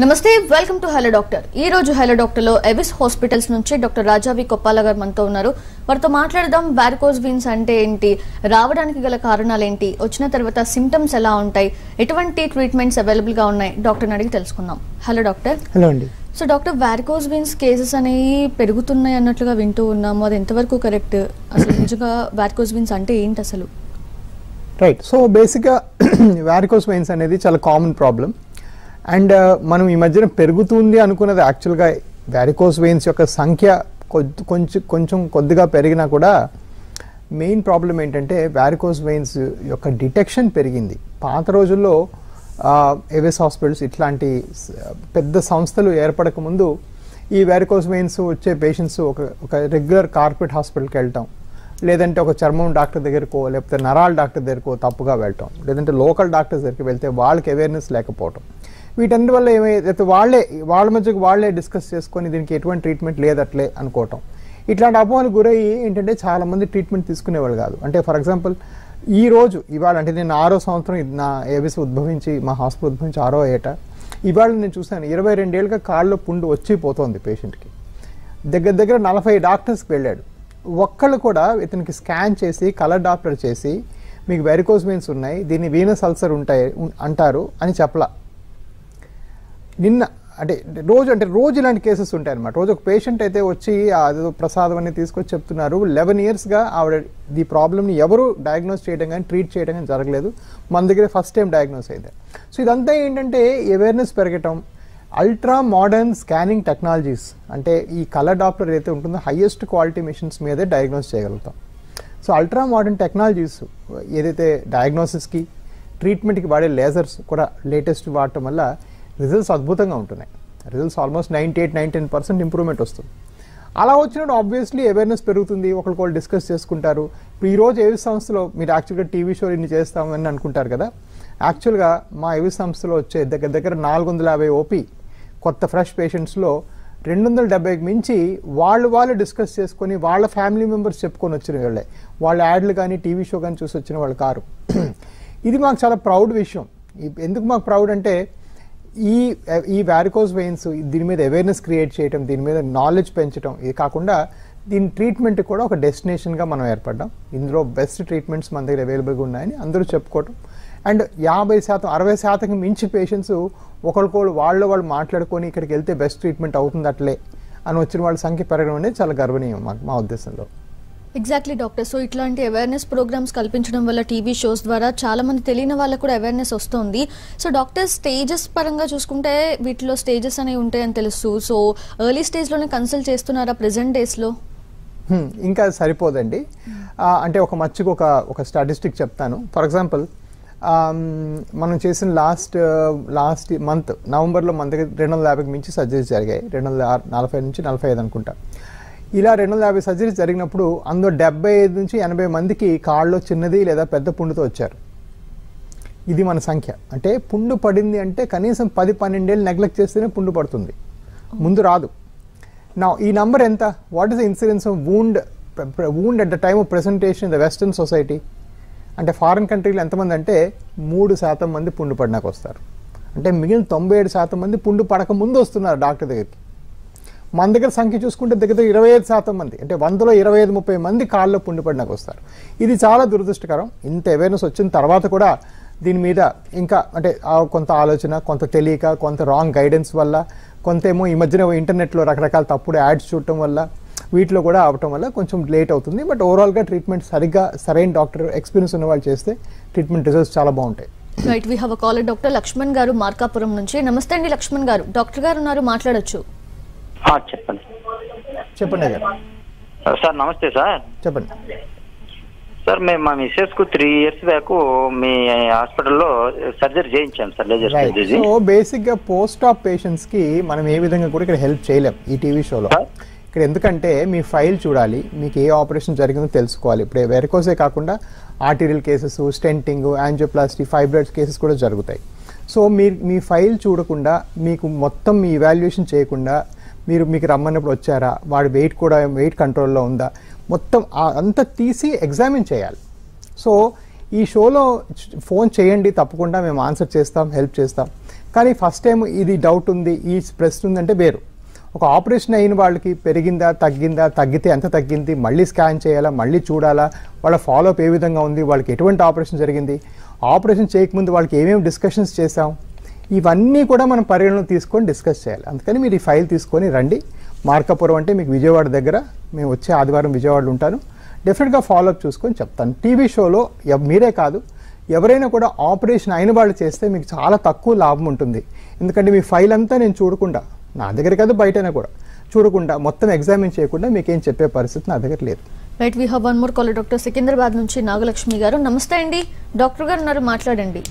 నమస్తే, welcome to hello doctor. ఈ రోజు హలో డాక్టర్ లో ఎవిస్ హాస్పిటల్స్ నుంచి డాక్టర్ రాజావి కొప్పాల గారు మనతో ఉన్నారు. వారితో మాట్లాడదాం. వారికోస్ వీన్స్ అంటే ఏంటి, రావడానికి గల కారణాలు ఏంటి, వచ్చిన తర్వాత సిమ్టమ్స్ ఎలా ఉంటాయి, ఎటువంటి ట్రీట్మెంట్స్ అవైలబుల్ గా ఉన్నాయి, డాక్టర్ని అడిగి తెలుసుకుందాం. Hello doctor. హలో అండి. So doctor, varicose veins cases అనేవి పెరుగుతున్నాయి అన్నట్లుగా వింటూ ఉన్నాము. అది ఎంతవరకు కరెక్ట్? అసలు నిజంగా వారికోస్ వీన్స్ అంటే ఏంటి అసలు? రైట్. సో బేసిక్గా వారికోస్ వెయిన్స్ అనేది చాలా కామన్ ప్రాబ్లం. అండ్ మనం ఈ మధ్యన పెరుగుతుంది అనుకున్నది యాక్చువల్గా వారికోస్ వెయిన్స్ యొక్క సంఖ్య కొంచెం కొద్దిగా పెరిగినా కూడా మెయిన్ ప్రాబ్లం ఏంటంటే వారికోస్ వెయిన్స్ యొక్క డిటెక్షన్ పెరిగింది. పాత రోజుల్లో ఎవిస్ హాస్పిటల్స్ ఇట్లాంటి పెద్ద సంస్థలు ఏర్పడక ముందు ఈ వారికోస్ వెయిన్స్ వచ్చే పేషెంట్స్ ఒక రెగ్యులర్ కార్పొరేట్ హాస్పిటల్కి వెళ్ళటం, లేదంటే ఒక చర్మం డాక్టర్ దగ్గరకో లేకపోతే నరాల డాక్టర్ దగ్గరకో తప్పుగా వెళ్ళటం, లేదంటే లోకల్ డాక్టర్స్ దగ్గరికి వెళ్తే వాళ్ళకి అవేర్నెస్ లేకపోవటం, వీటన్ని వల్ల ఏమైతే వాళ్ళ మధ్యకు వాళ్ళే డిస్కస్ చేసుకొని దీనికి ఎటువంటి ట్రీట్మెంట్ లేదట్లే అనుకోవటం, ఇట్లాంటి అపోహలు గురయ్యి ఏంటంటే చాలామంది ట్రీట్మెంట్ తీసుకునేవాళ్ళు కాదు. అంటే ఫర్ ఎగ్జాంపుల్ ఇవాళ అంటే నేను 6వ సంవత్సరం నా ఏబిసి ఉద్భవించి మా హాస్పిటల్ ఉద్భవించి 6వ ఏట, ఇవాళ నేను చూసాను 22 ఏళ్ళుగా కాళ్ళలో పుండు వచ్చిపోతుంది పేషెంట్కి. దగ్గర 40 డాక్టర్స్కి వెళ్ళాడు. ఒక్కళ్ళు కూడా ఇతనికి స్కాన్ చేసి కలర్ డాక్టర్ చేసి మీకు వెరికోస్ వెయిన్స్ ఉన్నాయి, దీన్ని వీనస్ అల్సర్ అంటారు అని చెప్పలా. నిన్న రోజు ఇలాంటి కేసెస్ ఉంటాయి అనమాట. రోజు ఒక పేషెంట్ అయితే వచ్చి అదేదో ప్రసాదం అని తీసుకొచ్చి చెప్తున్నారు 11 ఇయర్స్గా ఆవిడ ఈ ప్రాబ్లమ్ని ఎవరు డయాగ్నోస్ చేయడం కానీ ట్రీట్ చేయడం కానీ జరగలేదు, మన దగ్గర ఫస్ట్ టైం డయాగ్నోస్ అయితే. సో ఇదంతా ఏంటంటే అవేర్నెస్ పెరగటం, అల్ట్రా మోడర్న్ స్కానింగ్ టెక్నాలజీస్, అంటే ఈ కలర్ డాప్లర్ ఏదైతే ఉంటుందో హైయెస్ట్ క్వాలిటీ మిషన్స్ మీదే డయాగ్నోస్ చేయగలుగుతాం. సో అల్ట్రా మోడర్న్ టెక్నాలజీస్ ఏదైతే డయాగ్నోసిస్కి ట్రీట్మెంట్కి వాడే లేజర్స్ కూడా లేటెస్ట్ వాడటం వల్ల రిజల్ట్స్ అద్భుతంగా ఉంటున్నాయి. రిజల్ట్స్ ఆల్మోస్ట్ 98-99% ఇంప్రూవ్మెంట్ వస్తుంది. అలా వచ్చినప్పుడు ఆబ్వియస్లీ అవేర్నెస్ పెరుగుతుంది, ఒకరికొకరు డిస్కస్ చేసుకుంటారు. ఇప్పుడు ఈరోజు ఏవిస్ సంస్థలో మీరు యాక్చువల్గా టీవీ షో ఇన్ని చేస్తామని అనుకుంటారు కదా, యాక్చువల్గా మా ఏవిస్ సంస్థలో వచ్చే దగ్గర 450 ఓపీ కొత్త ఫ్రెష్ పేషెంట్స్లో 270కి మించి వాళ్ళు డిస్కస్ చేసుకొని వాళ్ళ ఫ్యామిలీ మెంబర్స్ చెప్పుకొని వచ్చిన వాళ్ళే, వాళ్ళ యాడ్లు కానీ టీవీ షో కానీ చూసి వచ్చిన వాళ్ళు కారు. ఇది మాకు చాలా ప్రౌడ్ విషయం. ఎందుకు మాకు ప్రౌడ్ అంటే ఈ వారికోస్ వెయిన్స్ దీని మీద అవేర్నెస్ క్రియేట్ చేయడం, దీని మీద నాలెడ్జ్ పెంచడం, ఇది కాకుండా దీని ట్రీట్మెంట్ కూడా ఒక డెస్టినేషన్గా మనం ఏర్పడ్డాం. ఇందులో బెస్ట్ ట్రీట్మెంట్స్ మన దగ్గర అవైలబుల్గా ఉన్నాయని అందరూ చెప్పుకోవటం. అండ్ 50%, 60% మించి పేషెంట్స్ ఒకరికొకరు వాళ్ళు మాట్లాడుకొని ఇక్కడికి వెళ్తే బెస్ట్ ట్రీట్మెంట్ అవుతుంది అట్లే అని వచ్చిన వాళ్ళ సంఖ్య పెరగడం అనేది చాలా గర్వనీయం మా ఉద్దేశంలో. Exactly doctor. సో ఇట్లాంటి అవేర్నెస్ ప్రోగ్రామ్స్ కల్పించడం వల్ల టీవీ షోస్ ద్వారా చాలా మంది తెలియని వాళ్ళకు కూడా అవేర్నెస్ వస్తుంది. సో డాక్టర్, స్టేజెస్ పరంగా చూసుకుంటే వీటిలో స్టేజెస్ అనేవి ఉంటాయని తెలుసు. సో ఎర్లీ స్టేజ్లోనే కన్సల్ట్ చేస్తున్నారా ప్రెసెంట్ డేస్లో? ఇంకా సరిపోదండి. అంటే ఒక స్టాటిస్టిక్ చెప్తాను. ఫర్ ఎగ్జాంపుల్ మనం చేసిన లాస్ట్ మంత్ నవంబర్లో మన దగ్గర 250కి మించి సర్జరీస్ జరిగాయి. 240 నుంచి 45 అనుకుంటా. ఇలా 250 సర్జరీస్ జరిగినప్పుడు అందులో 75 నుంచి 80 మందికి కాళ్ళలో చిన్నది లేదా పెద్ద పుండుతో వచ్చారు. ఇది మన సంఖ్య. అంటే పుండు పడింది అంటే కనీసం 10-12 ఏళ్ళు నెగ్లెక్ట్ చేస్తేనే పుండు పడుతుంది, ముందు రాదు. నా ఈ నంబర్ ఎంత? What is the incidence of wound at the time of presentation in the western society? అంటే ఫారిన్ కంట్రీలో ఎంతమంది అంటే 3% మంది పుండు పడినాక వస్తారు. అంటే మిగిలిన 97% మంది పుండు పడక ముందు వస్తున్నారు డాక్టర్ దగ్గరికి. మన దగ్గర సంఖ్య చూసుకుంటే దగ్గర 25% మంది, అంటే 100లో 25-30 మంది కాళ్ళలో పుండు పడినాక వస్తారు. ఇది చాలా దురదృష్టకరం. ఇంత అవేర్నెస్ వచ్చిన తర్వాత కూడా దీని మీద ఇంకా అంటే కొంత ఆలోచన, కొంత తెలియక, కొంత రాంగ్ గైడెన్స్ వల్ల, కొంతేమో ఈ మధ్యన ఇంటర్నెట్లో రకరకాల తప్పుడు యాడ్స్ చూడటం వల్ల, వీటిలో కూడా అవటం వల్ల కొంచెం లేట్ అవుతుంది. బట్ ఓవరాల్గా ట్రీట్మెంట్ సరైన డాక్టర్ ఎక్స్పీరియన్స్ ఉన్న వాళ్ళు చేస్తే ట్రీట్మెంట్ రిజల్ట్స్ చాలా బాగుంటాయి. Right, we have a caller doctor Lakshman garu Markapuram నుంచి. నమస్తే అండి లక్ష్మణ్ గారు, డాక్టర్ గారు ఉన్నారు, మాట్లాడొచ్చు. చెప్పండి సార్. నమస్తే సార్. చెప్పండి సార్, మేము మా మిస్సెస్ కు 3 ఇయర్స్ బ్యాక్ మీ హాస్పిటల్లో సర్జరీ చేయించాం sir, laser surgery. So basic గా పోస్ట్ ఆప్ పేషెంట్స్ కి మనం ఏ విధంగా కూడా ఇక్కడ హెల్ప్ చేయలేం ఈ టీవీ షోలో. ఇక్కడ ఎందుకంటే మీ ఫైల్ చూడాలి, మీకు ఏ ఆపరేషన్ జరిగిందో తెలుసుకోవాలి. ఇప్పుడు వెరికోసే కాకుండా arterial cases, stenting, angioplasty, fibroids cases కూడా జరుగుతాయి. సో మీ ఫైల్ చూడకుండా, మీకు మొత్తం మీ ఇవాల్యుయేషన్ చేయకుండా మీకు రమ్మన్నప్పుడు వచ్చారా, వాడి వెయిట్ కంట్రోల్లో ఉందా, మొత్తం అంతా తీసి ఎగ్జామిన్ చేయాలి. సో ఈ షోలో ఫోన్ చేయండి, తప్పకుండా మేము ఆన్సర్ చేస్తాం, హెల్ప్ చేస్తాం. కానీ ఫస్ట్ టైం ఇది డౌట్ ఉంది, ఈ స్ట్రెస్ ఉందంటే వేరు. ఒక ఆపరేషన్ అయిన వాళ్ళకి పెరిగిందా, తగ్గిందా, తగ్గితే ఎంత తగ్గింది, మళ్ళీ స్కాన్ చేయాలా, మళ్ళీ చూడాలా, వాళ్ళ ఫాలోఅప్ ఏ విధంగా ఉంది, వాళ్ళకి ఎటువంటి ఆపరేషన్ జరిగింది, ఆపరేషన్ చేయకముందు వాళ్ళకి ఏమేమి డిస్కషన్స్ చేసాం, ఇవన్నీ కూడా మనం పరిగణలో తీసుకొని డిస్కస్ చేయాలి. అందుకని మీరు ఈ ఫైల్ తీసుకొని రండి. మార్కాపురం అంటే మీకు విజయవాడ దగ్గర, మేము వచ్చే ఆదివారం విజయవాడలో ఉంటాను. డెఫినెట్గా ఫాలోఅప్ చూసుకొని చెప్తాను. టీవీ షోలో మీరే కాదు, ఎవరైనా కూడా ఆపరేషన్ అయిన వాళ్ళు చేస్తే మీకు చాలా తక్కువ లాభం ఉంటుంది. ఎందుకంటే మీ ఫైల్ అంతా నేను చూడకుండా, నా దగ్గర కాదు బయటైనా కూడా చూడకుండా, మొత్తం ఎగ్జామిన్ చేయకుండా మీకేం చెప్పే పరిస్థితి నా దగ్గర లేదు. Right, we have one more caller. Doctor Secunderabad నుంచి నాగలక్ష్మి గారు. నమస్తే అండి, డాక్టర్ గారు ఉన్నారు, మాట్లాడండి.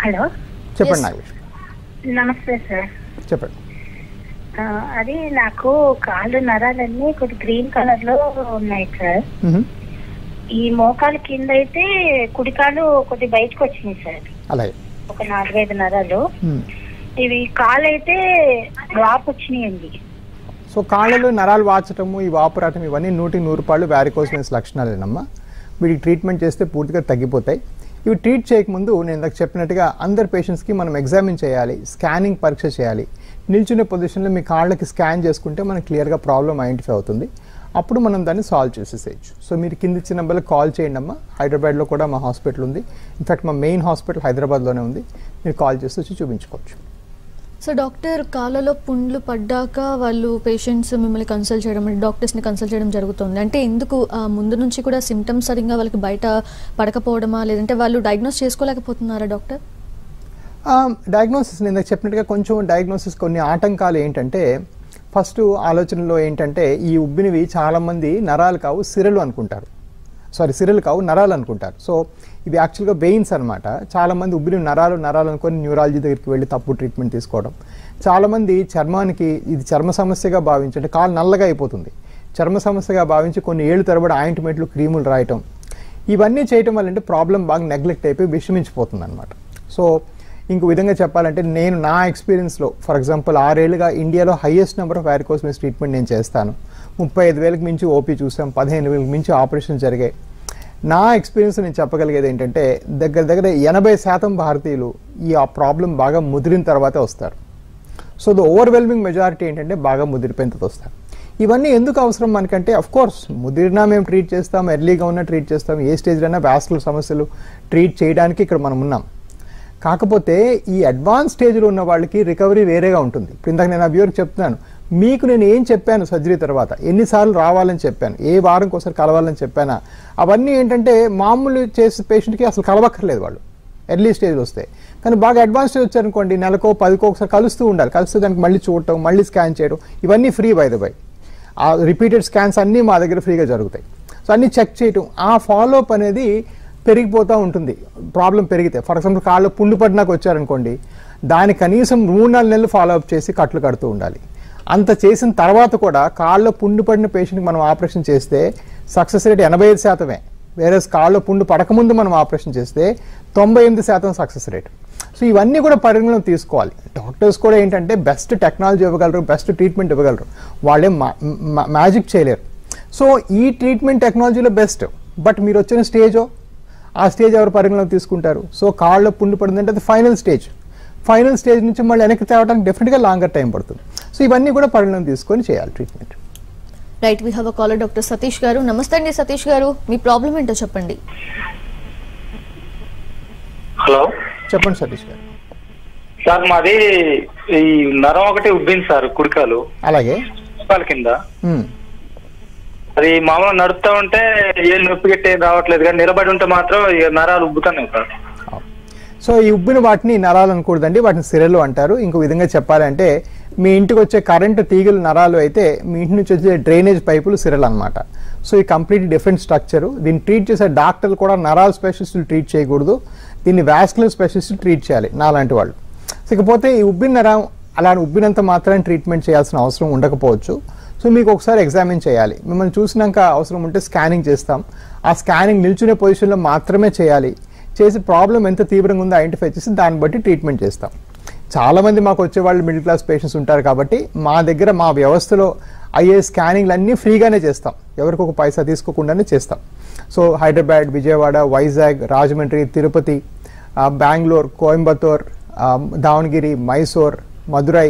హలో, చెప్పండి నాగేష్. నమస్తే సార్. చెప్పండి. అది నాకు కాళ్ళు నరాలన్నీ కొద్ది గ్రీన్ కలర్ లో ఉన్నాయి సార్. ఈ మోకాలు కింద అయితే కుడికాలు కొద్ది బయటకు వచ్చినాయి సార్, అలాగే ఒక 4-5 నరాలు. ఇవి కాళ్ళు అయితే వాపు వచ్చినాయండి. సో కాళ్ళలో నరాలు వాచటము, ఈ వాపు రావటం, ఇవన్నీ 100% వారికోస్ వెయిన్స్ లక్షణాలేనమ్మా. వీటికి ట్రీట్మెంట్ చేస్తే పూర్తిగా తగ్గిపోతాయి. ఇవి ట్రీట్ చేయకముందు నేను ఇందాక చెప్పినట్టుగా అందరు పేషెంట్స్కి మనం ఎగ్జామిన్ చేయాలి, స్కానింగ్ పరీక్ష చేయాలి. నిల్చునే పొజిషన్లో మీ కాళ్ళకి స్కాన్ చేసుకుంటే మనకు క్లియర్గా ప్రాబ్లం ఐడెంటిఫై అవుతుంది. అప్పుడు మనం దాన్ని సాల్వ్ చేసేసేయచ్చు. సో మీరు కింద ఇచ్చిన నెంబర్లో కాల్ చేయండి అమ్మా. హైదరాబాద్లో కూడా మా హాస్పిటల్ ఉంది. ఇన్ఫాక్ట్ మా మెయిన్ హాస్పిటల్ హైదరాబాద్లోనే ఉంది. మీరు కాల్ చేసి వచ్చి చూపించుకోవచ్చు. సో డాక్టర్, కాళ్ళలో పుండ్లు పడ్డాక వాళ్ళు పేషెంట్స్ మిమ్మల్ని కన్సల్ట్ చేయడం, డాక్టర్స్ని కన్సల్ట్ చేయడం జరుగుతుంది. అంటే ఎందుకు ముందు నుంచి కూడా సిమ్టమ్స్ సరిగ్గా వాళ్ళకి బయట పడకపోవడమా, లేదంటే వాళ్ళు డయాగ్నోస్ చేసుకోలేకపోతున్నారా డాక్టర్? డయాగ్నోసిస్ నేను చెప్పినట్టుగా కొంచెం డయాగ్నోసిస్ కొన్ని ఆటంకాలు ఏంటంటే, ఫస్ట్ ఆలోచనలో ఏంటంటే ఈ ఉబ్బినవి చాలామంది నరాలు కావు సిరలు అనుకుంటారు. సిరలు కావు నరాలు అనుకుంటారు. సో ఇవి యాక్చువల్గా వెయిన్స్ అనమాట. చాలామంది ఉబ్బినవి నరాలు అనుకొని న్యూరాలజీ దగ్గరికి వెళ్ళి తప్పు ట్రీట్మెంట్ తీసుకోవడం. చాలామంది చర్మానికి ఇది చర్మ సమస్యగా భావించి, అంటే కాలు నల్లగా అయిపోతుంది, చర్మ సమస్యగా భావించి కొన్ని ఏళ్ళు తరబడి ఆయింట్మెంట్లు, క్రీములు రాయటం, ఇవన్నీ చేయటం వల్ల అంటే ప్రాబ్లం బాగా నెగ్లెక్ట్ అయిపోయి విషమించిపోతుంది అనమాట. సో ఇంకో విధంగా చెప్పాలంటే నేను నా ఎక్స్పీరియన్స్లో ఫర్ ఎగ్జాంపుల్ 6 ఏళ్ళుగా ఇండియాలో highest number of varicose veins treatment నేను చేస్తాను. 35,000కి మించి ఓపీ చూసాం, 15,000కి మించి ఆపరేషన్ జరిగాయి. నా ఎక్స్పీరియన్స్ నేను చెప్పగలిగేది ఏంటంటే దగ్గర 80% భారతీయులు ఈ ప్రాబ్లం బాగా ముదిరిన తర్వాతే వస్తారు. సో ద ఓవర్వెల్మింగ్ మెజారిటీ ఏంటంటే బాగా ముదిరిపోయిన తర్వాత వస్తారు. ఇవన్నీ ఎందుకు అవసరం మనకంటే, అఫ్ కోర్స్ ముదిరినా మేము ట్రీట్ చేస్తాం, ఎర్లీగా ఉన్నా ట్రీట్ చేస్తాం, ఏ స్టేజ్లోనా వాస్కులర్ సమస్యలు ట్రీట్ చేయడానికి ఇక్కడ మనం ఉన్నాం. కాకపోతే ఈ అడ్వాన్స్ స్టేజ్లో ఉన్న వాళ్ళకి రికవరీ వేరేగా ఉంటుంది. ఇప్పుడు ఇందాక నేను ఆ వ్యూవర్కి చెప్తున్నాను, మీకు నేను ఏం చెప్పాను సర్జరీ తర్వాత, ఎన్నిసార్లు రావాలని చెప్పాను, ఏ వారంకి ఒకసారి కలవాలని చెప్పానా, అవన్నీ ఏంటంటే మామూలు చేసే పేషెంట్కి అసలు కలవక్కర్లేదు వాళ్ళు ఎర్లీ స్టేజ్లో వస్తే. కానీ బాగా అడ్వాన్స్ స్టేజ్ వచ్చారనుకోండి, నెలకో 10కో ఒకసారి కలుస్తూ ఉండాలి. కలిస్తే దానికి మళ్ళీ చూడటం, మళ్ళీ స్కాన్ చేయడం, ఇవన్నీ ఫ్రీ బై ద బై. ఆ రిపీటెడ్ స్కాన్స్ అన్నీ మా దగ్గర ఫ్రీగా జరుగుతాయి. సో అన్నీ చెక్ చేయటం, ఆ ఫాలోఅప్ అనేది పెరిగిపోతూ ఉంటుంది. ప్రాబ్లం పెరిగితే ఫర్ ఎగ్జాంపుల్ కాళ్ళు పుండు పడినాక వచ్చారనుకోండి, దాని కనీసం 3-4 నెలలు ఫాలోఅప్ చేసి కట్లు కడుతూ ఉండాలి. అంత చేసిన తర్వాత కూడా కాళ్ళలో పుండు పడిన పేషెంట్కి మనం ఆపరేషన్ చేస్తే సక్సెస్ రేట్ 85%. వేరే కాళ్ళలో పుండు పడకముందు మనం ఆపరేషన్ చేస్తే 98% సక్సెస్ రేట్. సో ఇవన్నీ కూడా పరిగణలో తీసుకోవాలి. డాక్టర్స్ కూడా ఏంటంటే బెస్ట్ టెక్నాలజీ ఇవ్వగలరు, బెస్ట్ ట్రీట్మెంట్ ఇవ్వగలరు, వాళ్ళేం మ్యాజిక్ చేయలేరు. సో ఈ ట్రీట్మెంట్ టెక్నాలజీలో బెస్ట్, బట్ మీరు వచ్చిన స్టేజో ఆ స్టేజ్ ఎవరు పరిగణలోకి తీసుకుంటారు. సో కాళ్ళలో పుండు పడిందంటే అది ఫైనల్ స్టేజ్ నుంచి మళ్ళీ వెనక్కి తేవడానికి డెఫినెట్గా లాంగర్ టైం పడుతుంది. సో ఇవన్నీ కూడా పరిగణలోకి తీసుకొని చేయాలి treatment. Right, we have a caller. Doctor Satish garu. నమస్తే అండి సతీష్ గారు, మీ ప్రాబ్లం ఏంటో చెప్పండి. హలో, చెప్పండి సతీష్ గారు. సార్ మాది ఈ నరం ఒకటి ఉబ్బింది సార్, కుడికాలు. అలాగే కాలు కింద అది మామూలుగా నడుపుతా ఉంటే ఏం నొప్పి గట్టి రావట్లేదు, కానీ నిలబడి ఉంటే మాత్రం నరాలు ఉబ్బుతున్నాయి సార్. సో ఈ ఉబ్బిన వాటిని నరాలు అనకూడదండి, వాటిని సిరలు అంటారు. ఇంకో విధంగా చెప్పాలంటే మీ ఇంటికి వచ్చే కరెంటు తీగలు నరాలు అయితే మీ ఇంటి నుంచి వచ్చే డ్రైనేజ్ పైపులు సిరలు అనమాట. సో ఈ కంప్లీట్ డిఫరెంట్ స్ట్రక్చరు. దీన్ని ట్రీట్ చేసే డాక్టర్లు కూడా నరాల స్పెషలిస్టులు ట్రీట్ చేయకూడదు, దీన్ని వాస్కులర్ స్పెషలిస్టులు ట్రీట్ చేయాలి నాలాంటి వాళ్ళు. ఇకపోతే ఈ ఉబ్బిన నరం అలా ఉబ్బినంత మాత్రమే ట్రీట్మెంట్ చేయాల్సిన అవసరం ఉండకపోవచ్చు. సో మీకు ఒకసారి ఎగ్జామిన్ చేయాలి. మిమ్మల్ని చూసినాక అవసరం ఉంటే స్కానింగ్ చేస్తాం. ఆ స్కానింగ్ నిల్చునే పొజిషన్లో మాత్రమే చేయాలి. చేసి ప్రాబ్లం ఎంత తీవ్రంగా ఉందో ఐడెంటిఫై చేసి దాన్ని బట్టి ట్రీట్మెంట్ చేస్తాం. చాలామంది మాకు వచ్చే వాళ్ళు మిడిల్ క్లాస్ పేషెంట్స్ ఉంటారు కాబట్టి మా దగ్గర మా వ్యవస్థలో అయ్యే స్కానింగ్లు అన్నీ ఫ్రీగానే చేస్తాం, ఎవరికి ఒక పైసా తీసుకోకుండానే చేస్తాం. సో హైదరాబాద్, విజయవాడ, వైజాగ్, రాజమండ్రి, తిరుపతి, బెంగళూరు, కోయంబత్తూర్, దావణగిరి, మైసూర్, మదురై,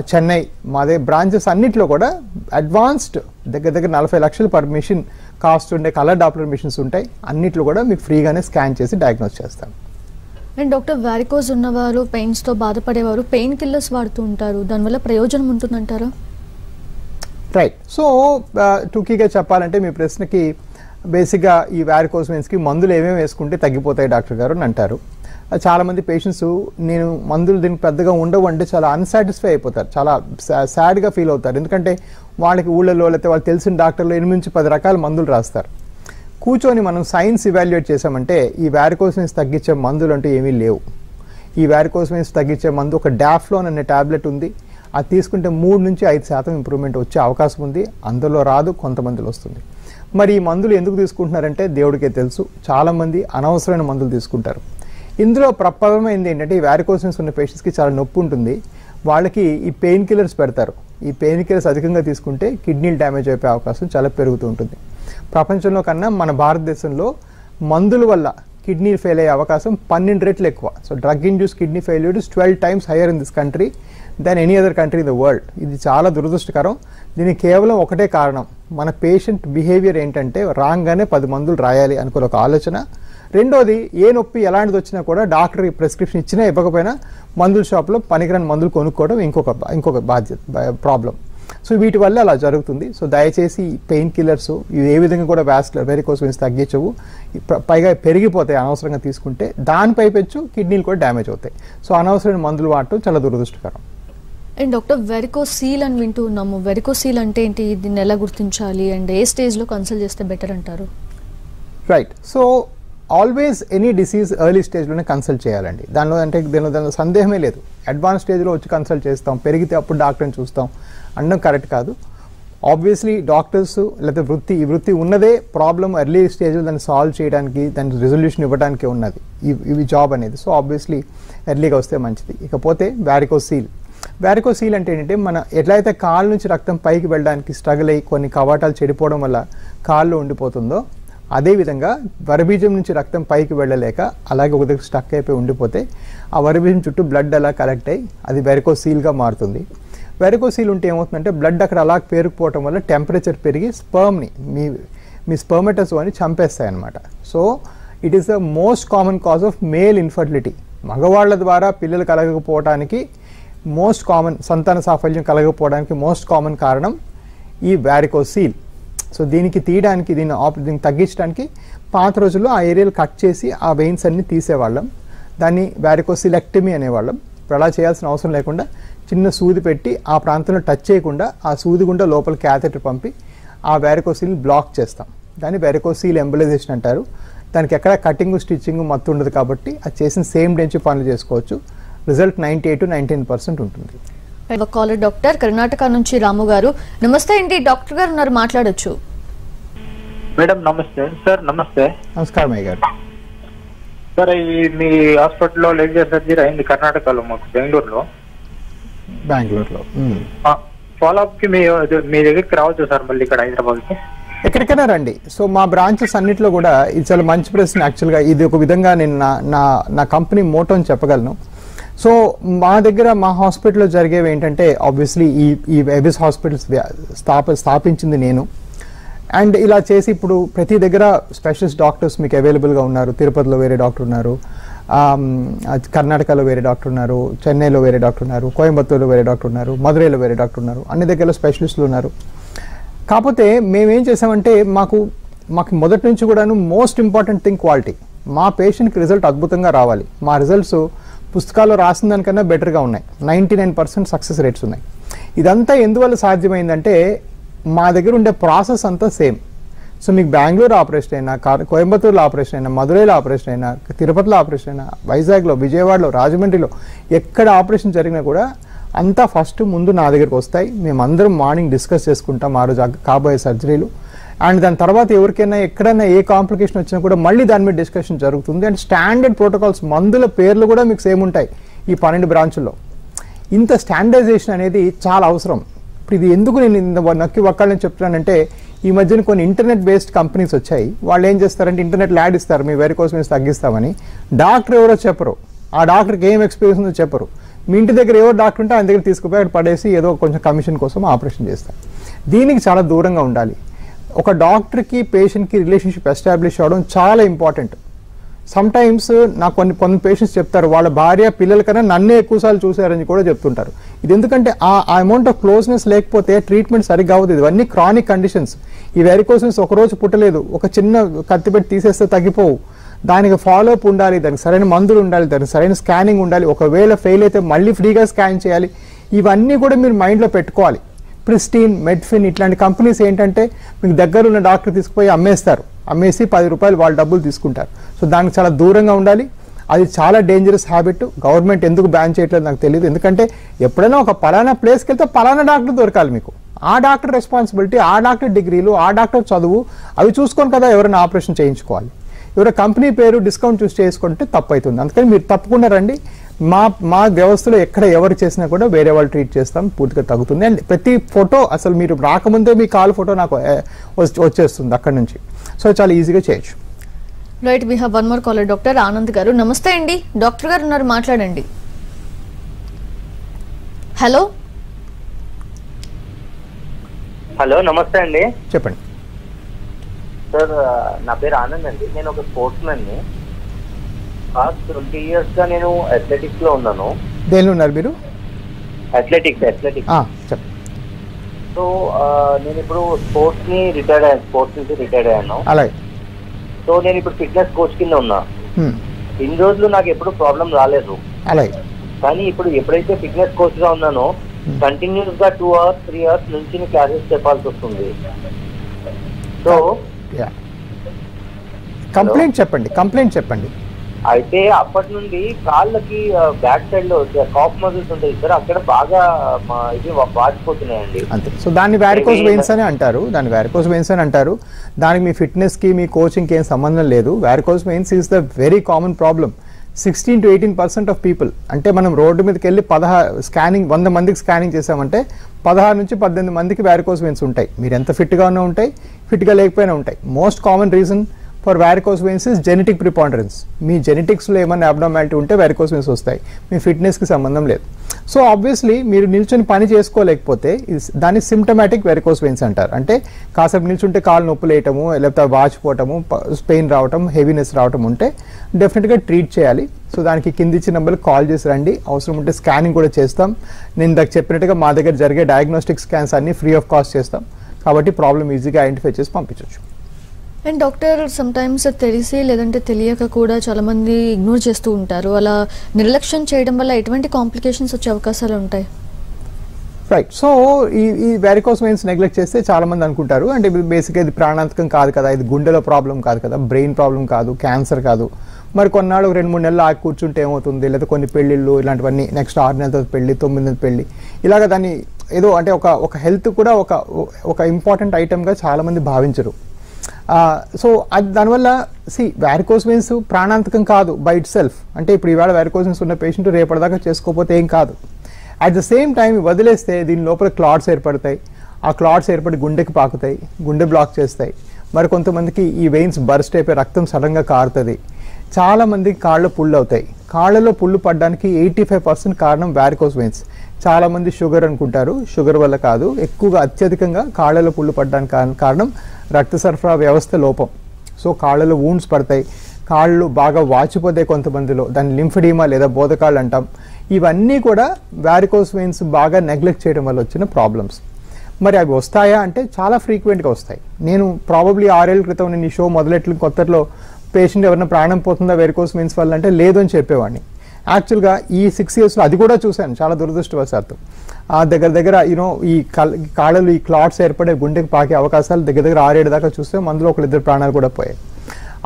చెన్నై మాదే బ్రాంచెస్ అన్నిట్లో కూడా అడ్వాన్స్డ్ దగ్గర 40 లక్షలు పర్ మిషన్ కాస్ట్ ఉండే కలర్ డాప్లర్ మిషన్స్ ఉంటాయి. అన్నిట్లో కూడా మీకు ఫ్రీగానే స్కాన్ చేసి డయాగ్నోస్ చేస్తాం. అండ్ డాక్టర్, వారికోజ్ ఉన్నవారు, పెయిన్స్తో బాధపడేవారు పెయిన్ కిల్లర్స్ వాడుతూ ఉంటారు, దానివల్ల ప్రయోజనం ఉంటుందంటారా? రైట్. సో టూకీగా చెప్పాలంటే మీ ప్రశ్నకి బేసిక్గా ఈ వారికోజ్ వెయిన్స్కి మందులు ఏమేమి వేసుకుంటే తగ్గిపోతాయి డాక్టర్ గారు అని అంటారు. చాలామంది పేషెంట్స్ నేను మందులు దీనికి పెద్దగా ఉండవు అంటే చాలా అన్సాటిస్ఫై అయిపోతారు, చాలా సాడ్గా ఫీల్ అవుతారు. ఎందుకంటే వాళ్ళకి ఊళ్ళలో లేకపోతే వాళ్ళు తెలిసిన డాక్టర్లు 8-10 రకాల మందులు రాస్తారు. కూర్చొని మనం సైన్స్ ఇవాల్యుయేట్ చేసామంటే ఈ వారికోజ్ వెయిన్స్ తగ్గించే మందులు అంటూ ఏమీ లేవు. ఈ వారికోజ్ వెయిన్స్ తగ్గించే మందు ఒక డాఫ్లోన్ అనే ట్యాబ్లెట్ ఉంది. అది తీసుకుంటే 3-5% ఇంప్రూవ్మెంట్ వచ్చే అవకాశం ఉంది. అందులో రాదు, కొంతమందిలో వస్తుంది. మరి ఈ మందులు ఎందుకు తీసుకుంటున్నారంటే దేవుడికే తెలుసు. చాలామంది అనవసరమైన మందులు తీసుకుంటారు. ఇందులో ప్రపదమైంది ఏంటంటే ఈ వారికోజ్ వెయిన్స్ ఉన్న పేషెంట్స్కి చాలా నొప్పి ఉంటుంది. వాళ్ళకి ఈ పెయిన్ కిల్లర్స్ పెడతారు. ఈ పెయిన్ కిల్లర్స్ అధికంగా తీసుకుంటే కిడ్నీలు డ్యామేజ్ అయిపోయే అవకాశం చాలా పెరుగుతూ ఉంటుంది. ప్రపంచంలో కన్నా మన భారతదేశంలో మందుల వల్ల కిడ్నీ ఫెయిల్ అయ్యే అవకాశం 12 రెట్లు ఎక్కువ. So drug induce kidney failure is 12 times higher in this country than any other country in the world. ఇది చాలా దురదృష్టకరం. దీనికి కేవలం ఒకటే కారణం, మన పేషెంట్ బిహేవియర్ ఏంటంటే రాగానే 10 మందులు రాయాలి అనుకునే ఒక ఆలోచన. రెండోది, ఏ నొప్పి ఎలాంటిది వచ్చినా కూడా డాక్టర్ ప్రిస్క్రిప్షన్ ఇచ్చినా ఇవ్వకపోయినా మందుల షాప్లో పనికిరాని మందులు కొనుక్కోవడం ఇంకొక ప్రాబ్లం. సో వీటి వల్ల అలా జరుగుతుంది. సో దయచేసి పెయిన్ కిల్లర్స్ ఇవి ఏ విధంగా కూడా వారికోజ్ వెయిన్స్ తగ్గించవు, పైగా పెరిగిపోతాయి అనవసరంగా తీసుకుంటే. దానిపై పెచ్చు కిడ్నీలు కూడా డ్యామేజ్ అవుతాయి. సో అనవసరమైన మందులు వాడటం చాలా దురదృష్టకరం. అండ్ డాక్టర్, వెరికోసీల్ అని వింటూ ఉన్నాము. వెరికోసీల్ అంటే ఏంటి, దీన్ని ఎలా గుర్తించాలి, అండ్ ఏ స్టేజ్లో కన్సల్ట్ చేస్తే బెటర్ అంటారు? Right. So always any disease early స్టేజ్లోనే కన్సల్ట్ చేయాలండి. దానిలో సందేహమే లేదు. అడ్వాన్స్ స్టేజ్లో వచ్చి కన్సల్ట్ చేస్తాం, పెరిగితే అప్పుడు డాక్టర్ని చూస్తాం అనడం కరెక్ట్ కాదు. ఆబ్వియస్లీ డాక్టర్స్ లేకపోతే ఈ వృత్తి ఉన్నదే ప్రాబ్లం ఎర్లీ స్టేజ్లో దాన్ని సాల్వ్ చేయడానికి, దానికి రెజల్యూషన్ ఇవ్వడానికే ఉన్నది ఇవి జాబ్ అనేది. సో ఆబ్వియస్లీ ఎర్లీగా వస్తే మంచిది. ఇకపోతే వారికోసీల్ అంటే ఏంటంటే మన ఎట్లయితే కాళ్ళ నుంచి రక్తం పైకి వెళ్ళడానికి స్ట్రగుల్ అయ్యి కొన్ని కవాటాలు చెడిపోవడం వల్ల కాళ్ళు ఉండిపోతుందో, అదేవిధంగా వరబీజం నుంచి రక్తం పైకి వెళ్ళలేక అలాగే ఒక దగ్గర స్టక్ అయిపోయి ఉండిపోతే ఆ వరబీజం చుట్టూ బ్లడ్ అలా కలెక్ట్ అయ్యి అది వెరికోసీల్గా మారుతుంది. వెరికోసీల్ ఉంటే ఏమవుతుందంటే బ్లడ్ అక్కడ అలా పేరుకుపోవటం వల్ల టెంపరేచర్ పెరిగి స్పర్మ్ని మీ స్పర్మటోజోని చంపేస్తాయి అన్నమాట. So it is the most common cause of male infertility. మగవాళ్ళ ద్వారా పిల్లలు కలగకపోవడానికి మోస్ట్ కామన్, సంతాన సాఫల్యం కలగకపోవడానికి మోస్ట్ కామన్ కారణం ఈ వారికోసీల్. సో దీనికి తీయడానికి, దీన్ని తగ్గించడానికి పాత రోజుల్లో ఆ ఏరియాలు కట్ చేసి ఆ వెయిన్స్ అన్ని తీసేవాళ్ళం. దాన్ని వారికోసిలెక్టమీ అనేవాళ్ళం. ఇప్పుడు అలా చేయాల్సిన అవసరం లేకుండా చిన్న సూది పెట్టి ఆ ప్రాంతంలో టచ్ చేయకుండా ఆ సూది గుండా లోపల క్యాథెటర్ పంపి ఆ వారికోసీల్ని బ్లాక్ చేస్తాం. దాన్ని వారికోసీల్ ఎంబలైజేషన్ అంటారు. దానికి ఎక్కడ కటింగ్ స్టిచ్చింగ్ మత్తు ఉండదు కాబట్టి అది చేసిన సేమ్ డే నుంచి పనులు చేసుకోవచ్చు. రిజల్ట్ 98-99% ఉంటుంది. కాలర్ డాక్టర్ కర్ణాటక నుంచి రాము గారు. నమస్తే అండి, డాక్టర్ గారు ఉన్నారు, మాట్లాడొచ్చు. మేడం నమస్తే. సార్ నమస్తే. నమస్కారం అయ్య గారు. సార్ మీ హాస్పిటల్లో లేజర్ సర్జరీ అయింది కర్ణాటకలో, మాకు బెంగళూరులో. ఫాలోఅప్ కి మీ దగ్గరికి రావచ్చు సార్ మళ్ళీ ఇక్కడ హైదరాబాద్కి? ఎక్కడికైనా రండి. సో మా బ్రాంచెస్ అన్నింటిలో కూడా ఇది చాలా మంచి ప్రశ్న. యాక్చువల్గా ఇది ఒక విధంగా నేను నా కంపెనీ మోటో అని చెప్పగలను. సో మా దగ్గర మా హాస్పిటల్లో జరిగేవి ఏంటంటే ఆబ్వియస్లీ ఈ ఎవిస్ హాస్పిటల్స్ స్థాపించింది నేను. అండ్ ఇలా చేసి ఇప్పుడు ప్రతి దగ్గర స్పెషలిస్ట్ డాక్టర్స్ మీకు అవైలబుల్గా ఉన్నారు. తిరుపతిలో వేరే డాక్టర్ ఉన్నారు, కర్ణాటకలో వేరే డాక్టర్ ఉన్నారు, చెన్నైలో వేరే డాక్టర్ ఉన్నారు, కోయంబత్తూరులో వేరే డాక్టర్ ఉన్నారు, మదురైలో వేరే డాక్టర్ ఉన్నారు. అన్ని దగ్గరలో స్పెషలిస్టులు ఉన్నారు. కాకపోతే మేమేం చేసామంటే మాకు మొదటి నుంచి కూడాను మోస్ట్ ఇంపార్టెంట్ థింగ్ క్వాలిటీ. మా పేషెంట్కి రిజల్ట్ అద్భుతంగా రావాలి. మా రిజల్ట్స్ పుస్తకాల్లో రాసిన దానికన్నా బెటర్గా ఉన్నాయి. 99% సక్సెస్ రేట్స్ ఉన్నాయి. ఇదంతా ఎందువల్ల సాధ్యమైందంటే మా దగ్గర ఉండే ప్రాసెస్ అంతా సేమ్. సో మీకు బెంగళూరు ఆపరేషన్ అయినా, కోయంబత్తూరులో ఆపరేషన్ అయినా, మదురైలో ఆపరేషన్ అయినా, తిరుపతిలో ఆపరేషన్ అయినా, వైజాగ్లో, విజయవాడలో, రాజమండ్రిలో ఎక్కడ ఆపరేషన్ జరిగినా కూడా అంతా ఫస్ట్ ముందు నా దగ్గరకు వస్తాయి. మేమందరం మార్నింగ్ డిస్కస్ చేసుకుంటాం ఆ రోజు కాబోయే సర్జరీలు. అండ్ దాని తర్వాత ఎవరికైనా ఎక్కడైనా ఏ కాంప్లికేషన్ వచ్చినా కూడా మళ్ళీ దాని మీద డిస్కషన్ జరుగుతుంది. అండ్ స్టాండర్డ్ ప్రోటోకాల్స్, మందుల పేర్లు కూడా మీకు సేమ్ ఉంటాయి ఈ 12 బ్రాంచుల్లో. ఇంత స్టాండర్డైజేషన్ అనేది చాలా అవసరం. ఇప్పుడు ఇది ఎందుకు నేను నొక్కి ఒక్కళ్ళని చెప్తున్నానంటే ఈ మధ్యన కొన్ని ఇంటర్నెట్ బేస్డ్ కంపెనీస్ వచ్చాయి. వాళ్ళు ఏం చేస్తారంటే ఇంటర్నెట్ యాడ్ ఇస్తారు, మీ వెరికోస్ వెయిన్స్ తగ్గిస్తామని. డాక్టర్ ఎవరో చెప్పరు, ఆ డాక్టర్కి ఏం ఎక్స్పీరియన్స్ ఉందో చెప్పరు. మీ ఇంటి దగ్గర ఎవరు డాక్టర్ ఉంటే ఆయన దగ్గర తీసుకుపోయి అక్కడ పడేసి ఏదో కొంచెం కమిషన్ కోసం ఆపరేషన్ చేస్తారు. దీనికి చాలా దూరంగా ఉండాలి. ఒక డాక్టర్కి పేషెంట్కి రిలేషన్షిప్ ఎస్టాబ్లిష్ అవ్వడం చాలా ఇంపార్టెంట్. సమ్టైమ్స్ నాకు కొన్ని పేషెంట్స్ చెప్తారు వాళ్ళ భార్య పిల్లల కన్నా నన్నే ఎక్కువసార్లు చూశారని కూడా చెప్తుంటారు. ఇది ఎందుకంటే ఆ అమౌంట్ ఆఫ్ క్లోజ్నెస్ లేకపోతే ట్రీట్మెంట్ సరిగ్గా అవుతుంది. ఇవన్నీ క్రానిక్ కండిషన్స్. ఈ వెరికోస్ ఒకరోజు పుట్టలేదు, ఒక చిన్న కత్తి పెట్టి తీసేస్తే తగ్గిపోవు. దానికి ఫాలోఅప్ ఉండాలి, దానికి సరైన మందులు ఉండాలి, దానికి సరైన స్కానింగ్ ఉండాలి. ఒకవేళ ఫెయిల్ అయితే మళ్ళీ ఫ్రీగా స్కాన్ చేయాలి. ఇవన్నీ కూడా మీరు మైండ్లో పెట్టుకోవాలి. ప్రిస్టీన్, మెడ్ఫిన్ ఇట్లాంటి కంపెనీస్ ఏంటంటే మీకు దగ్గర ఉన్న డాక్టర్ తీసుకుపోయి అమ్మేస్తారు, అమ్మేసి 10 రూపాయలు వాళ్ళ డబ్బులు తీసుకుంటారు. సో దానికి చాలా దూరంగా ఉండాలి. అది చాలా డేంజరస్ హ్యాబిట్. గవర్నమెంట్ ఎందుకు బ్యాన్ చేయట్లేదు నాకు తెలియదు. ఎందుకంటే ఎప్పుడైనా ఒక పలానా ప్లేస్కి వెళ్తే పలానా డాక్టర్ దొరకాలి మీకు. ఆ డాక్టర్ రెస్పాన్సిబిలిటీ, ఆ డాక్టర్ డిగ్రీలు, ఆ డాక్టర్ చదువు అవి చూసుకొని కదా ఎవరైనా ఆపరేషన్ చేయించుకోవాలి. ఎవరైనా కంపెనీ పేరు డిస్కౌంట్ చూస్ చేసుకుంటే తప్పు అవుతుంది. అందుకని మీరు తప్పకుండా రండి. మా వ్యవస్థలో ఎక్కడ ఎవరు చేసినా కూడా వేరే వాళ్ళు ట్రీట్ చేస్తాం, పూర్తిగా తగ్గుతుంది. అండ్ ప్రతి ఫోటో అసలు మీరు రాకముందే మీ కాల్ ఫోటో నాకు వచ్చేస్తుంది అక్కడ నుంచి. సో చాలా ఈజీగా చేయొచ్చు. Right, we have one more caller. Doctor Anand garu నమస్తే అండి. డాక్టర్ గారు ఉన్నారు, మాట్లాడండి. హలో హలో, నమస్తే అండి. చెప్పండి సార్, నా పేరు ఆనంద్ అండి. నేను ఒక స్పోర్ట్స్ మ్యాన్ ని. పాస్ట్ 20 years గా నేను అథ్లెటిక్స్ లో ఉన్నాను. దేనిలో ఉన్నారు మీరు? అథ్లెటిక్స్. చెప్పండి. సో నేను ఇప్పుడు స్పోర్ట్స్ నుంచి రిటైర్డ్ అయ్యాను. అలాగే. సో నేను ఇప్పుడు ఫిట్నెస్ కోచ్ కింద ఉన్నా. ఇన్ని రోజులు నాకు ఎప్పుడు ప్రాబ్లం రాలేదు. అలాగే. కానీ ఇప్పుడు ఎప్పుడైతే ఫిట్నెస్ కోచ్ గా ఉన్నానో కంటిన్యూస్ గా 2 hours 3 hours నుంచి క్లాసెస్ చెప్పాల్సి వస్తుంది. సో కంప్లైంట్ చెప్పండి. అయితే అప్పటి నుండి కాళ్ళకి బ్యాక్ సైడ్ లో కాఫ్ మజిల్స్ ఉంటాయి సార్, అక్కడ బాగా ఇది వాచిపోతున్నాయండి. అంతే. సో దాన్ని వారికోస్ వెయిన్స్ అని అంటారు. దానికి మీ ఫిట్నెస్ కి మీ కోచింగ్ కి ఏం సంబంధం లేదు. Varicose veins is the very common problem. 16 to 18% of people, అంటే మనం రోడ్డు మీదకి వెళ్ళి 100 మందికి స్కానింగ్ చేసామంటే 16 నుంచి 18 మందికి వారికోస్ వెయిన్స్ ఉంటాయి. మీరు ఎంత ఫిట్గా ఉన్నా ఉంటాయి, ఫిట్గా లేకపోయినా ఉంటాయి. Most common reason for varicose veins is genetic preponderance. మీ జెనెటిక్స్లో ఏమైనా అబ్నార్మాలిటీ ఉంటే వారికోస్ వెయిన్స్ వస్తాయి, మీ ఫిట్నెస్కి సంబంధం లేదు. సో ఆబ్వియస్లీ మీరు నిల్చొని పని చేసుకోలేకపోతే దాన్ని సిమ్టమాటిక్ వెరికోస్ వెయిన్స్ అంటారు. అంటే కాసేపు నిల్చుంటే కాలు నొప్పులు వేయటము, లేకపోతే వాచిపోవటము, పెయిన్ రావటం, హెవీనెస్ రావటం ఉంటే డెఫినెట్గా ట్రీట్ చేయాలి. సో దానికి కింది ఇచ్చిన నెంబర్కి కాల్ చేసి రండి. అవసరం ఉంటే స్కానింగ్ కూడా చేస్తాం. నేను ఇందాక చెప్పినట్టుగా మా దగ్గర జరిగే డయాగ్నోస్టిక్ స్కాన్స్ అన్ని ఫ్రీ ఆఫ్ కాస్ట్ చేస్తాం. కాబట్టి ప్రాబ్లం ఈజీగా ఐడెంటిఫై చేసి పంపించవచ్చు. అండ్ డాక్టర్, సమ్టైమ్స్ తెలిసి లేదంటే తెలియక కూడా చాలా మంది ఇగ్నోర్ చేస్తూ ఉంటారు. అలా నిర్లక్ష్యం చేయడం వల్ల ఎటువంటి కాంప్లికేషన్స్ వచ్చే అవకాశాలు ఉంటాయి? రైట్. సో ఈ వారికోస్ వెయిన్స్ నెగ్లెక్ట్ చేస్తే చాలా మంది అనుకుంటారు అంటే బేసిక్గా ఇది ప్రాణాంతకం కాదు కదా, ఇది గుండెలో ప్రాబ్లం కాదు కదా, బ్రెయిన్ ప్రాబ్లం కాదు, క్యాన్సర్ కాదు. మరి కొన్నాళ్ళు 2-3 నెలలు ఆగి కూర్చుంటే ఏమవుతుంది, లేదా కొన్ని పెళ్ళిళ్ళు ఇలాంటివన్నీ, నెక్స్ట్ 6 నెలల తర్వాత పెళ్ళి, 9 నెలల పెళ్ళి, ఇలాగ దాన్ని ఏదో అంటే ఒక హెల్త్ కూడా ఒక ఇంపార్టెంట్ ఐటమ్గా చాలామంది భావించరు. సో అది దానివల్ల వారికోస్ వెయిన్స్ ప్రాణాంతకం కాదు బై ఇట్ సెల్ఫ్. అంటే ఇప్పుడు ఈవేళ వారికోస్ వెయిన్స్ ఉన్న పేషెంట్ రేపటిదాకా చేసుకోకపోతే ఏం కాదు. అట్ ద సేమ్ టైం వదిలేస్తే దీని లోపల క్లాట్స్ ఏర్పడతాయి. ఆ క్లాట్స్ ఏర్పడి గుండెకి పాకుతాయి, గుండె బ్లాక్ చేస్తాయి. మరి కొంతమందికి ఈ వెయిన్స్ బర్స్ట్ అయిపోయి రక్తం సడన్గా కారుతుంది. చాలామందికి కాళ్ళలో పుళ్ళు అవుతాయి. కాళ్ళలో పుళ్ళు పడడానికి 85% కారణం వారికోస్ వెయిన్స్. చాలామంది షుగర్ అనుకుంటారు, షుగర్ వల్ల కాదు. ఎక్కువగా అత్యధికంగా కాళ్ళలో పుళ్ళు పడడానికి కారణం రక్త సరఫరా వ్యవస్థ లోపం. సో కాళ్ళలో వూండ్స్ పడతాయి, కాళ్ళు బాగా వాచిపోతాయి కొంతమందిలో, దాన్ని లింఫెడిమా లేదా బోధకాళ్ళు అంటాం. ఇవన్నీ కూడా వారికోస్ వెయిన్స్ బాగా నెగ్లెక్ట్ చేయడం వల్ల వచ్చిన ప్రాబ్లమ్స్. మరి అవి వస్తాయా అంటే చాలా ఫ్రీక్వెంట్గా వస్తాయి. నేను ప్రాబబ్లీ 6 ఏళ్ళ క్రితం నేను ఈ షో మొదలెట్లు కొత్తలో పేషెంట్ ఎవరైనా ప్రాణం పోతుందా వెరికోస్ వెయిన్స్ వల్ల అంటే లేదు అని చెప్పేవాడిని. యాక్చువల్గా ఈ 6 yearsలో అది కూడా చూశాను చాలా దురదృష్టవశాత్తు. దగ్గర ఈ కాళ్ళలో ఈ క్లాట్స్ ఏర్పడే గుండెకి పాకే అవకాశాలు దగ్గర 6-7 దాకా చూస్తే అందులో 1-2 ప్రాణాలు కూడా పోయాయి.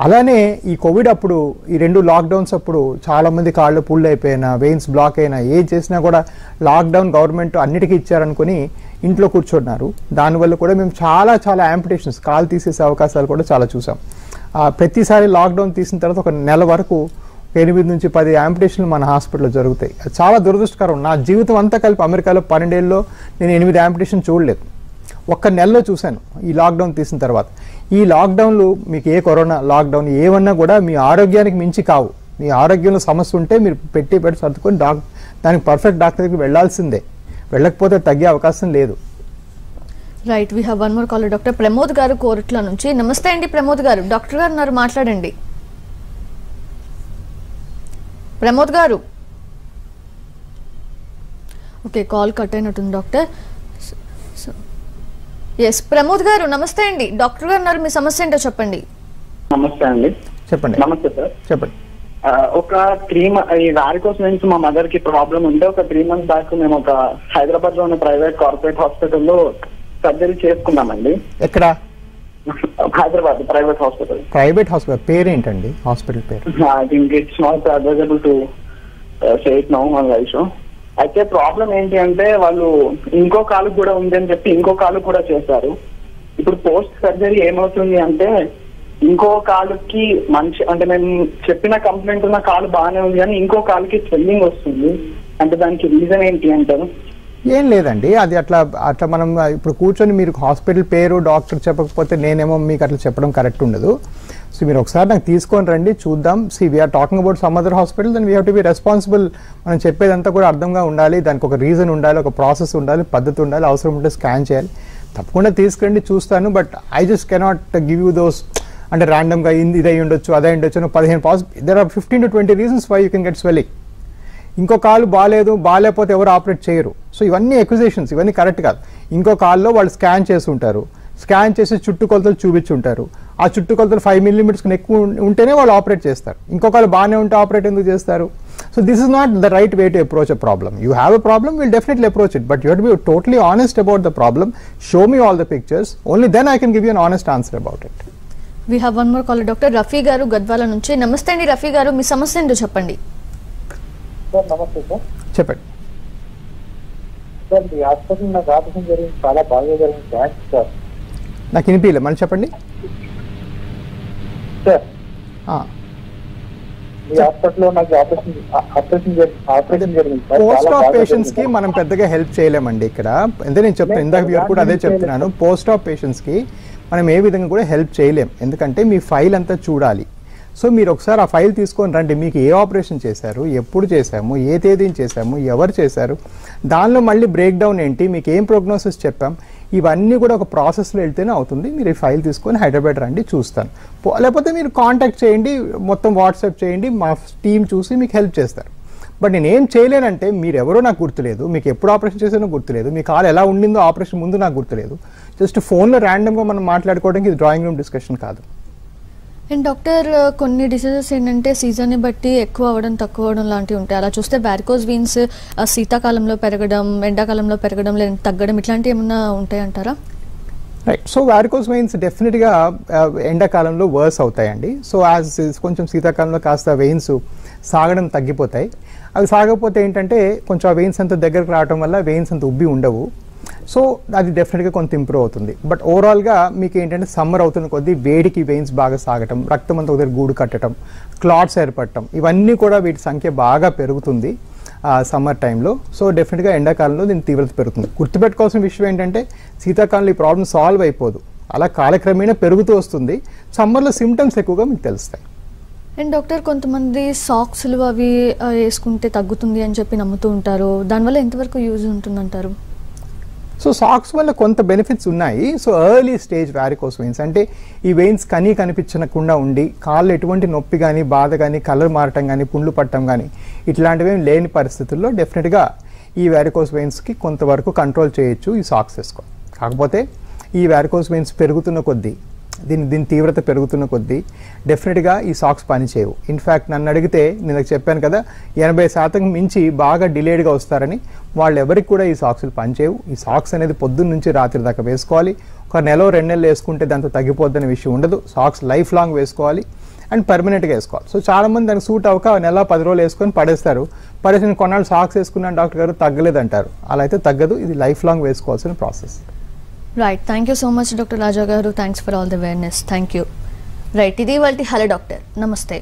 అలానే ఈ కోవిడ్ అప్పుడు, ఈ 2 లాక్డౌన్స్ అప్పుడు చాలామంది కాళ్ళు పుళ్ళు అయిపోయినా, వెయిన్స్ బ్లాక్ అయినా, ఏం చేసినా కూడా లాక్డౌన్ గవర్నమెంట్ అన్నిటికీ ఇచ్చారనుకుని ఇంట్లో కూర్చున్నారు. దానివల్ల కూడా మేము చాలా యాంపిటేషన్స్, కాలు తీసేసే అవకాశాలు కూడా చాలా చూసాం. ప్రతిసారి లాక్డౌన్ తీసిన తర్వాత 1 నెల వరకు 8 నుంచి 10 యాంపిటేషన్లు మన హాస్పిటల్లో జరుగుతాయి. చాలా దురదృష్టకరం. నా జీవితం అంతా కలిపి అమెరికాలో 12 ఏళ్ళలో నేను 8 యాంపిటేషన్ చూడలేదు. ఒక్క నెలలో చూశాను ఈ లాక్డౌన్ తీసిన తర్వాత. ఈ లాక్డౌన్లు మీకు ఏ కరోనా లాక్డౌన్ ఏమన్నా కూడా మీ ఆరోగ్యానికి మించి కావు. మీ ఆరోగ్యంలో సమస్య ఉంటే మీరు పెట్టి సర్దుకొని దానికి పర్ఫెక్ట్ డాక్టర్ దగ్గరికి వెళ్లాల్సిందే. వెళ్ళకపోతే తగ్గే అవకాశం లేదు. Right, we have one more caller. Doctor Pramod garu Korutla నుంచి. నమస్తే అండి ప్రమోద్ గారు, డాక్టర్ గారు ఉన్నారు, మాట్లాడండి. ప్రమోద్ గారు, ఓకే కాల్ కట్ అయినట్టుంది డాక్టర్. ఎస్ ప్రమోద్ గారు నమస్తే అండి, డాక్టర్ గారు ఉన్నారు, మీ సమస్య ఏంటో చెప్పండి. నమస్తే అండి. చెప్పండి. నమస్తే సార్. చెప్పండి. ఒక 3 ఈ వారికోస్ వెయిన్స్ మా మదర్ కి ప్రాబ్లం ఉంటే ఒక 3 months బ్యాక్ మేము ఒక హైదరాబాద్ లో ఉన్న ప్రైవేట్ కార్పొరేట్ హాస్పిటల్లో సర్జరీ చేసుకున్నామండి. ఎక్కడ? Hyderabad private hospital. Private hospital పేరేంటండి? హాస్పిటల్ పేరు? I think it's not advisable to say it now on live show. అయితే ప్రాబ్లం ఏంటి అంటే వాళ్ళు ఇంకో కాలు కూడా ఉంది అని చెప్పి ఇంకో కాలు కూడా చేశారు. ఇప్పుడు పోస్ట్ సర్జరీ ఏమవుతుంది అంటే ఇంకో కాలుకి మంచి అంటే మేము చెప్పిన కంప్లైంట్ ఉన్న కాలు బాగానే ఉంది కానీ ఇంకో కాలుకి స్వెల్లింగ్ వస్తుంది. అంటే దానికి రీజన్ ఏంటి అంటారు? ఏం లేదండి, అది అట్లా మనం ఇప్పుడు కూర్చొని మీరు హాస్పిటల్ పేరు డాక్టర్ చెప్పకపోతే నేనేమో మీకు అట్లా చెప్పడం కరెక్ట్ ఉండదు. సో మీరు ఒకసారి నాకు తీసుకొని రండి, చూద్దాం. We're talking about some other hospital, then we have to be responsible. మనం చెప్పేదంతా కూడా అర్థంగా ఉండాలి, దానికి ఒక రీజన్ ఉండాలి, ఒక ప్రాసెస్ ఉండాలి, పద్ధతి ఉండాలి, అవసరం ఉంటే స్కాన్ చేయాలి. తప్పకుండా తీసుకురండి, చూస్తాను. But I just cannot give you those అంటే ర్యాండమ్గా ఇది అయి ఉండొచ్చు, అదే ఉండొచ్చు, 15 there are 15 to 20 reasons why you can get swelling. ఇంకో కాలు బాగాలేకపోతే ఎవరు ఆపరేట్ చేయరు. సో ఇవన్నీ ఎక్విజేషన్స్, ఇవన్నీ కరెక్ట్ కాదు. ఇంకో కాల్లో వాళ్ళు స్కాన్ చేసి ఉంటారు, స్కాన్ చేసి చుట్టుకొలతలు చూపించుంటారు. ఆ చుట్టుకొలతలు 5 millimeters ఎక్కువ ఉంటేనే వాళ్ళు ఆపరేట్ చేస్తారు. ఇంకో కాలు బాగానే ఉంటే ఆపరేట్ ఎందుకు చేస్తారు? So this is not the right way to approach a problem. You have a problem, will definitely approach it, but you have to be totally honest about the problem. Show me all the pictures, only then I can give you an honest answer about it. We have one more caller. Doctor Rafi garu Gadwal నుంచి. నమస్తే అండి రఫీ గారు, మీ సమస్య ఏంటో చెప్పండి. Sir నమస్తే sir. చెప్పండి sir. ఈ హాస్పిటల్ నాకు ఆపరేషన్ జరిగింది, చాలా బాగా జరిగింది సార్. నాకు వినిపించలే, మళ్ళీ చెప్పండి సార్. ఆ. ఈ హాస్పిటల్లో నాకు ఆపరేషన్ జరిగింది. పోస్ట్ ఆఫ్ పేషెంట్స్ కి మనం పెద్దగా హెల్ప్ చేయలేమండి ఇక్కడ. ఎందుకంటే నేను చెప్తాను, ఇందాక మీరు కూడా అదే చెప్తున్నాను, పోస్ట్ ఆఫ్ పేషెంట్స్ కి మనం ఏ విధంగా కూడా హెల్ప్ చేయలేం. ఎందుకంటే మీ ఫైల్ అంతా చూడాలి. సో మీరు ఒకసారి ఆ ఫైల్ తీసుకొని రండి, మీకు ఏ ఆపరేషన్ చేశారు, ఎప్పుడు చేశాము, ఏ తేదీని చేశాము, ఎవరు చేశారు, దానిలో మళ్ళీ బ్రేక్ డౌన్ ఏంటి, మీకు ఏం ప్రోగ్నోసిస్ చెప్పాం, ఇవన్నీ కూడా ఒక ప్రాసెస్లో వెళ్తేనే అవుతుంది. మీరు ఈ ఫైల్ తీసుకొని హైదరాబాద్ రండి, చూస్తాను. లేకపోతే మీరు కాంటాక్ట్ చేయండి, మొత్తం వాట్సాప్ చేయండి, మా టీం చూసి మీకు హెల్ప్ చేస్తారు. బట్ నేను ఏం చేయలేనంటే మీరు ఎవరో నాకు గుర్తులేదు, మీకు ఎప్పుడు ఆపరేషన్ చేసానో గుర్తులేదు, మీ కాలు ఎలా ఉండిందో ఆపరేషన్ ముందు నాకు గుర్తులేదు. జస్ట్ ఫోన్లో ర్యాండమ్గా మనం మాట్లాడుకోవడానికి ఇది డ్రాయింగ్ రూమ్ డిస్కషన్ కాదు. అండ్ డాక్టర్ కొన్ని డిసీజెస్ ఏంటంటే సీజన్ని బట్టి ఎక్కువ అవ్వడం తక్కువ అవ్వడం లాంటివి ఉంటాయి. అలా చూస్తే వారికోస్ వీన్స్ శీతాకాలంలో పెరగడం, ఎండాకాలంలో పెరగడం లేదా తగ్గడం ఇట్లాంటివి ఏమన్నా ఉంటాయంటారా? రైట్. సో వారికోస్ వెయిన్స్ డెఫినెట్గా ఎండాకాలంలో వర్స్ అవుతాయండి. సో యాజ్ కొంచెం శీతాకాలంలో కాస్త వెయిన్స్ సాగడం తగ్గిపోతాయి. అవి సాగకపోతే ఏంటంటే కొంచెం ఆ వెయిన్స్ అంత దగ్గరకు రావడం వల్ల వెయిన్స్ అంత ఉబ్బి ఉండవు. సో అది డెఫినెట్గా కొంత ఇంప్రూవ్ అవుతుంది. బట్ ఓవరాల్గా మీకు ఏంటంటే సమ్మర్ అవుతున్న కొద్దీ వేడికి వెయిన్స్ బాగా సాగటం, రక్తం అంతా ఒక దగ్గర గూడు కట్టడం, క్లాట్స్ ఏర్పడటం, ఇవన్నీ కూడా వీటి సంఖ్య బాగా పెరుగుతుంది సమ్మర్ టైంలో. సో డెఫినెట్గా ఎండాకాలంలో దీని తీవ్రత పెరుగుతుంది. గుర్తుపెట్టుకోవాల్సిన విషయం ఏంటంటే శీతాకాలంలో ఈ ప్రాబ్లం సాల్వ్ అయిపోదు, అలా కాలక్రమేణా పెరుగుతూ వస్తుంది. సమ్మర్లో సిమ్టమ్స్ ఎక్కువగా మీకు తెలుస్తాయి. అండ్ డాక్టర్ కొంతమంది సాక్స్లు అవి వేసుకుంటే తగ్గుతుంది అని చెప్పి నమ్ముతూ ఉంటారు, దానివల్ల ఎంతవరకు యూజ్ ఉంటుందంటారు? సో సాక్స్ వల్ల కొంత బెనిఫిట్స్ ఉన్నాయి. So early stage varicose veins అంటే ఈ వెయిన్స్ కనిపించకుండా ఉండి కాళ్ళు ఎటువంటి నొప్పి కానీ బాధ కానీ కలర్ మారటం కానీ పుండ్లు పట్టడం కానీ ఇట్లాంటివి లేని పరిస్థితుల్లో డెఫినెట్గా ఈ వారికోస్ వెయిన్స్కి కొంతవరకు కంట్రోల్ చేయొచ్చు ఈ సాక్స్ వేసుకోవాలి. కాకపోతే ఈ వారికోస్ వెయిన్స్ పెరుగుతున్న కొద్దీ దీని తీవ్రత పెరుగుతున్న కొద్దీ డెఫినెట్గా ఈ సాక్స్ పనిచేయవు. ఇన్ఫ్యాక్ట్ నన్ను అడిగితే నేను చెప్పాను కదా 80% మించి బాగా డిలేడ్గా వస్తారని, వాళ్ళు ఎవరికి కూడా ఈ సాక్స్లు పనిచేయవు. ఈ సాక్స్ అనేది పొద్దున్న నుంచి రాత్రి దాకా వేసుకోవాలి. ఒక నెల 2 నెలలు వేసుకుంటే దాంతో తగ్గిపోద్దనే విషయం ఉండదు. సాక్స్ లైఫ్ లాంగ్ వేసుకోవాలి అండ్ పర్మనెంట్గా వేసుకోవాలి. సో చాలామంది దానికి సూట్ అవ్వక నెల 10 రోజులు వేసుకొని పడేస్తారు. పడేసిన కొన్నాళ్ళు సాక్స్ వేసుకున్నాను డాక్టర్ గారు తగ్గలేదంటారు. అలా అయితే తగ్గదు, ఇది లైఫ్ లాంగ్ వేసుకోవాల్సిన process. Right, thank you so much doctor Raja garu. Thanks for all the awareness. Thank you. Right, ఇది వాళ్ళ హలో డాక్టర్. నమస్తే.